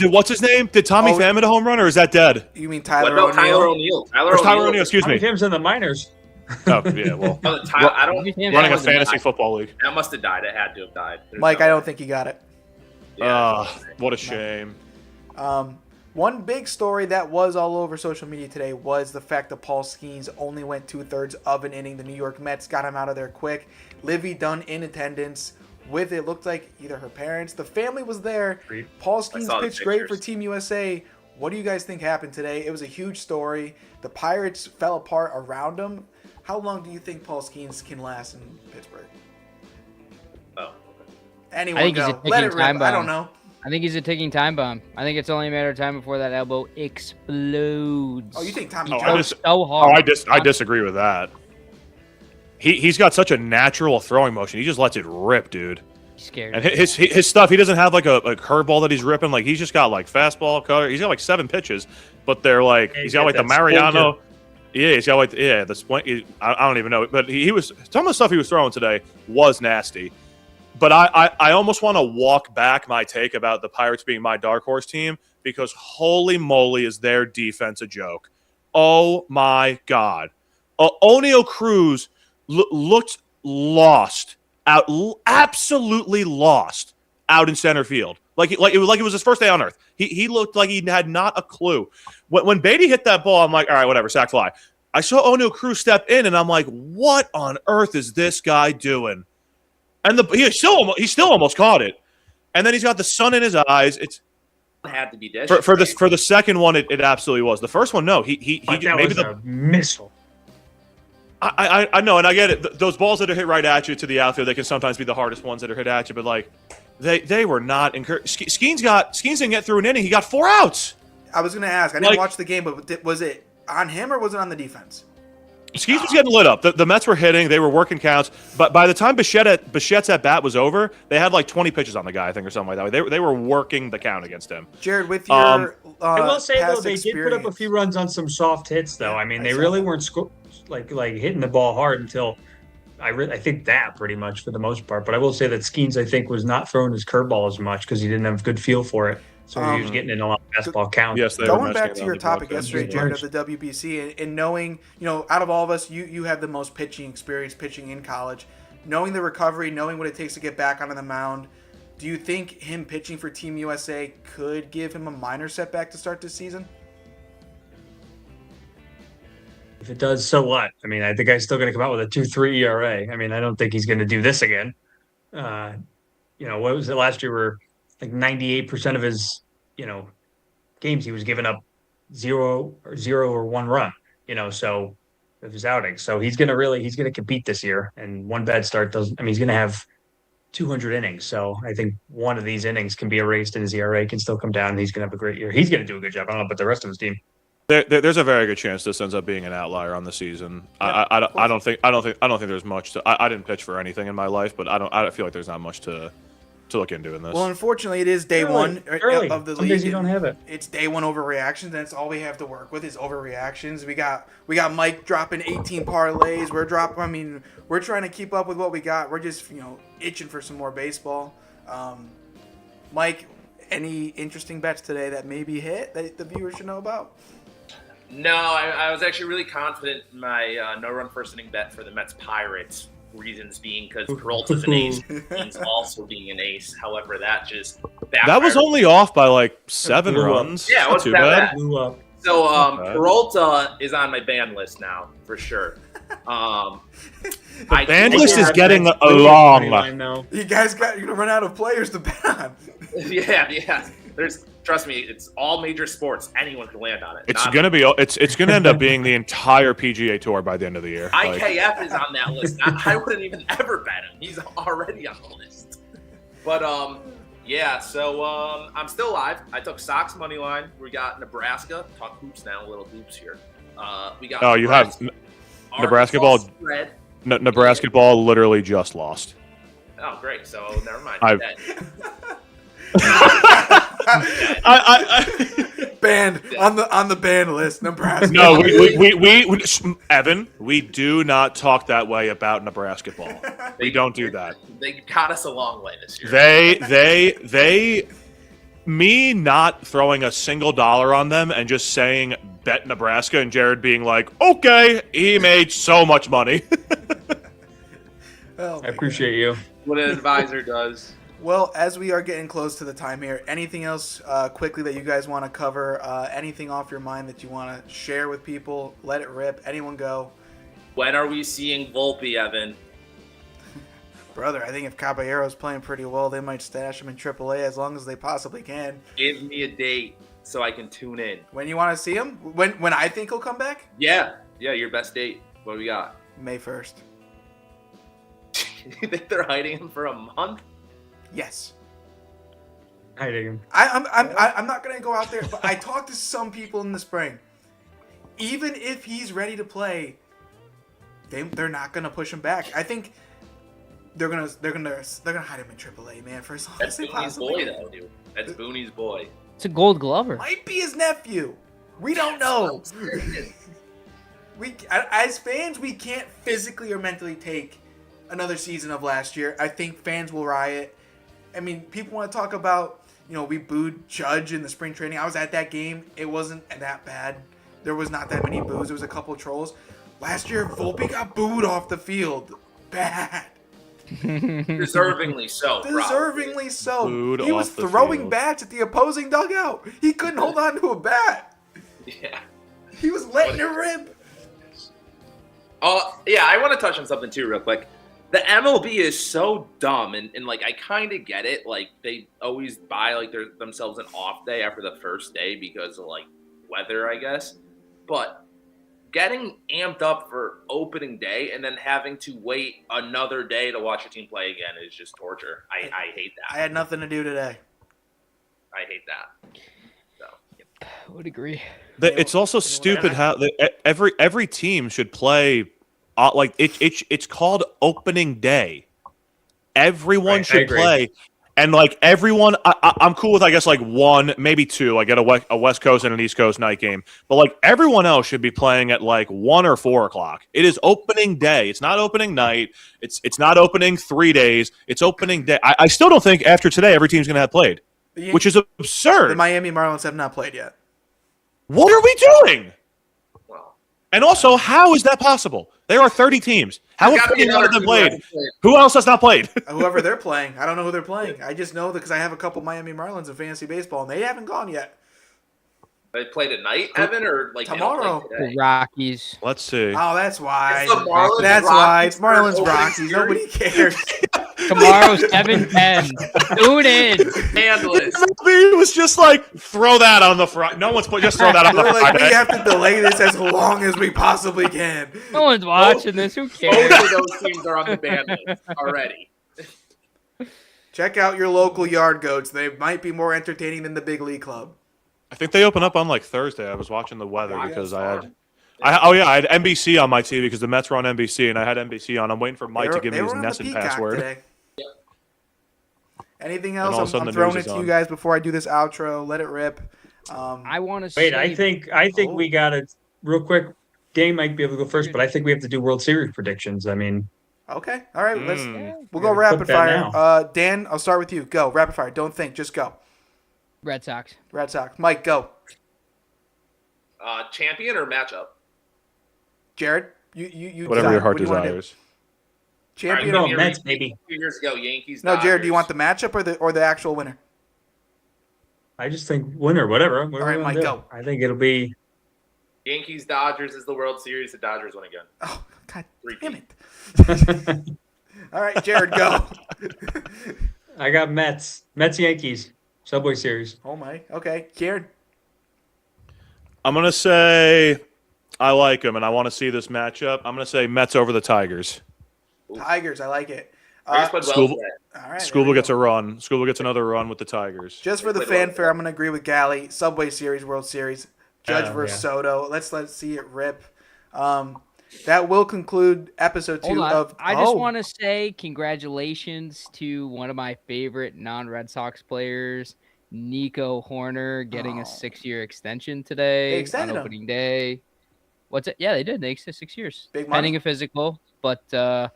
what's his name? Did Tommy Pham hit a home run, or is that dead? You mean What Tyler about O'Neill? Tyler O'Neill? Tyler O'Neill, excuse Tommy me. Pham's in the minors. Oh yeah, well, I don't. running a fantasy football league. That must have died. It had to have died. There's Mike, no I way. don't think he got it. Yeah, What a shame. One big story that was all over social media today was the fact that Paul Skeens only went 2/3 of an inning. The New York Mets got him out of there quick. Livy Dunn in attendance with it looked like either her parents, the family was there. Paul Skeens saw the pitched great for pictures. Team USA. What do you guys think happened today? It was a huge story. The Pirates fell apart around him. How long do you think Paul Skeens can last in Pittsburgh? Oh. Anyone I think he's go. a ticking Let it rip. time I don't bomb. know. I think he's a ticking time bomb. I think it's only a matter of time before that elbow explodes. Oh, you think Tommy He I throws just- so hard. I disagree with that. He's got such a natural throwing motion. He just lets it rip, dude. He's scared. And his stuff, he doesn't have like a curveball that he's ripping. Like he's just got like fastball, cutter. He's got like 7 pitches, but they're like Yeah, he's got like the that Mariano. Yeah, he's got like the split. I don't even know, but he was some of the stuff he was throwing today was nasty. But I almost want to walk back my take about the Pirates being my dark horse team because holy moly is their defense a joke. Oh my God. O'Neill Cruz looked lost out, absolutely lost out in center field. Like it was his first day on earth. He looked like he had not a clue. When Beatty hit that ball, I'm like, all right, whatever, sack fly. I saw O'Neill Cruz step in, and I'm like, what on earth is this guy doing? And he still almost caught it. And then he's got the sun in his eyes. It's Had to be dead. for the second one, it absolutely was. The first one, no. He But that maybe was a missile. I know, and I get it. Those balls that are hit right at you to the outfield, they can sometimes be the hardest ones that are hit at you. But like, they were not encouraged. Skeens didn't get through an inning. He got 4 outs. I was going to ask. I didn't watch the game, but was it on him or was it on the defense? Skeens was getting lit up. The Mets were hitting. They were working counts. But by the time Bichette's at bat was over, they had like 20 pitches on the guy, I think, or something like that. They were working the count against him. Jared, with your I will say though past they did put up a experience- few runs on some soft hits though. Yeah, I mean I they saw really that. weren't like hitting the ball hard until I think that pretty much for the most part. But I will say that Skeens I think was not throwing his curveball as much because he didn't have good feel for it. So he was getting in a lot of fastball counts. Yes, they were Going messing back to around your the topic broadcast. yesterday, Jared, of the WBC, and knowing, out of all of us, you have the most pitching experience, pitching in college. Knowing the recovery, knowing what it takes to get back onto the mound, do you think him pitching for Team USA could give him a minor setback to start this season? If it does, so what? I mean, I think I'm still going to come out with a 2.3 ERA. I mean, I don't think he's going to do this again. What was it last year? Where like 98% of his, games he was giving up 0 or 1 run. So of his outings. So he's going to compete this year. And one bad start doesn't. I mean, he's going to have 200 innings. So I think one of these innings can be erased, and his ERA can still come down. And he's going to have a great year. He's going to do a good job. I don't know about the rest of his team. There's a very good chance this ends up being an outlier on the season. I don't think there's much to. I didn't pitch for anything in my life, but I don't feel like there's not much to look into in this. Well, unfortunately, it is day one early. of the Some league. days you don't have it. It's day one overreactions, and that's all we have to work with is overreactions. We got Mike dropping 18 parlays. We're trying to keep up with what we got. We're just itching for some more baseball. Mike, any interesting bets today that maybe hit that the viewers should know about? No, I was actually really confident in my no-run first inning bet for the Mets Pirates. Reasons being because Peralta's an ace, he's also being an ace. However, that just backfired. That was only off by like 7 runs. Yeah, it Not wasn't too that bad. bad. Blew up. So Peralta is on my ban list now for sure. The ban list is getting along. You guys you're gonna run out of players to bet on. Yeah. Trust me, it's all major sports. Anyone can land on it. It's gonna end up being the entire PGA Tour by the end of the year. IKF is on that list. I wouldn't even ever bet him. He's already on the list. But yeah. So I'm still live. I took Sox money line. We got Nebraska. Talk hoops now. Little hoops here. We got. Oh, you have Nebraska ball. Nebraska ball literally just lost. Oh, great. So never mind. Banned on the ban list, Nebraska. No, we Evan, we do not talk that way about Nebraska ball. We don't do that. They got us a long way this year. Me not throwing a single dollar on them and just saying bet Nebraska and Jared being like, okay, he made so much money. I appreciate you. What an advisor does. Well, as we are getting close to the time here, anything else quickly that you guys want to cover? Anything off your mind that you want to share with people? Let it rip. Anyone go? When are we seeing Volpe, Evan? Brother, I think if Caballero's playing pretty well, they might stash him in AAA as long as they possibly can. Give me a date so I can tune in. When you want to see him? When I think he'll come back? Yeah, your best date. What do we got? May 1st. You think they're hiding him for a month? Yes. Hiding him. I'm not gonna go out there, but I talked to some people in the spring. Even if he's ready to play, they're not gonna push him back. I think they're gonna hide him in AAA, man, for as long as they possibly can. That's Booney's boy, though, dude. That's Booney's boy. It's a Gold Glover. Might be his nephew. We don't know. As fans, we can't physically or mentally take another season of last year. I think fans will riot. I mean, people want to talk about, we booed Judge in the spring training. I was at that game. It wasn't that bad. There was not that many boos. There was a couple of trolls. Last year, Volpe got booed off the field. Bad. Deservingly so. Deservingly so. Booed he was throwing bats at the opposing dugout. He couldn't hold on to a bat. Yeah. He was letting it rip. Oh, yeah, I want to touch on something too real quick. The MLB is so dumb, and like I kind of get it. Like they always buy themselves an off day after the first day because of like weather, I guess. But getting amped up for opening day and then having to wait another day to watch your team play again is just torture. I hate that. I had nothing to do today. I hate that. So. I would agree. It's also stupid how every team should play. It's called opening day. Everyone should play, and like everyone, I'm cool with I guess like one, maybe two. I get a West Coast and an East Coast night game, but like everyone else should be playing at like 1 or 4 o'clock. It is opening day. It's not opening night. It's not opening 3 days. It's opening day. I still don't think after today every team's going to have played, which is absurd. The Miami Marlins have not played yet. What are we doing? And also, how is that possible? There are 30 teams. How have 31 of them played? Who else has not played? Whoever they're playing. I don't know who they're playing. I just know that because I have a couple Miami Marlins in fantasy baseball, and they haven't gone yet. They played at night, Evan, or like tomorrow? The Rockies. Let's see. Oh, that's why. That's why. It's Marlins Rockies. Nobody cares. Tomorrow's 7-10. Tune in. Handless. It was just like, throw that on the front. No one's just throw that on the front. We have to delay this as long as we possibly can. No one's watching this. Who cares? Both of those teams are on the ban list already. Check out your local yard goats. They might be more entertaining than the big league club. I think they open up on like Thursday. I was watching the weather because I had NBC on my TV because the Mets were on NBC and I had NBC on. I'm waiting for Mike to give me his Nesson password. Today. Yep. Anything else? I'm throwing it to you guys before I do this outro. Let it rip. I want to wait. I think we got it real quick. Dane might be able to go first, but I think we have to do World Series predictions. I mean, okay, all right. We'll go rapid fire. Dan, I'll start with you. Go rapid fire. Don't think, just go. Red Sox. Mike, go. Champion or matchup? Jared, you whatever your heart desires. Champion or Mets, maybe. 2 years ago, Yankees. No, Jared, do you want the matchup or the actual winner? I just think winner, whatever. All right, Mike, go. I think it'll be Yankees Dodgers is the World Series. The Dodgers win again. Oh, God damn 3-2. it. All right, Jared, go. I got Mets. Mets Yankees. Subway Series. Oh, my. Okay. Jared. I'm going to say I like him, and I want to see this matchup. I'm going to say Mets over the Tigers. Tigers. I like it. School All right, Scuba gets a run. Scuba gets another run with the Tigers. Just for the fanfare, I'm going to agree with Gally. Subway Series, World Series. Judge versus Soto. Let's see it rip. That will conclude episode 2 of. I just want to say congratulations to one of my favorite non-Red Sox players, Nico Horner, getting a 6-year extension today on opening day. What's it? Yeah, they did. They extended 6 years, big money. Pending a physical, but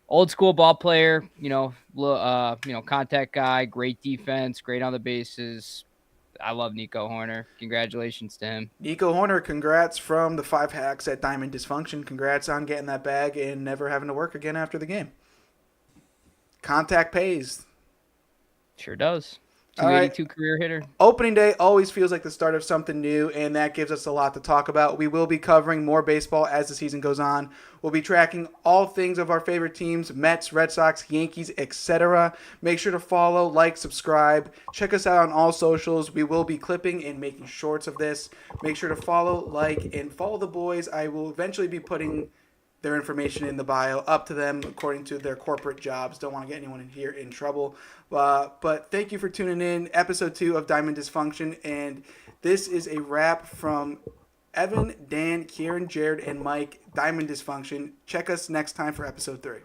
old school ball player. Contact guy, great defense, great on the bases. I love Nico Horner. Congratulations to him. Nico Horner, congrats from the 5 hacks at Diamond Dysfunction. Congrats on getting that bag and never having to work again after the game. Contact pays. Sure does. 282 career hitter. Opening day always feels like the start of something new, and that gives us a lot to talk about. We will be covering more baseball as the season goes on. We'll be tracking all things of our favorite teams, Mets, Red Sox, Yankees, etc. Make sure to follow, like, subscribe. Check us out on all socials. We will be clipping and making shorts of this. Make sure to follow, like, and follow the boys. I will eventually be putting their information in the bio, up to them according to their corporate jobs. Don't want to get anyone in here in trouble. But thank you for tuning in. Episode 2 of Diamond Dysfunction. And this is a wrap from Evan, Dan, Kieran, Jared, and Mike. Diamond Dysfunction. Check us next time for episode 3.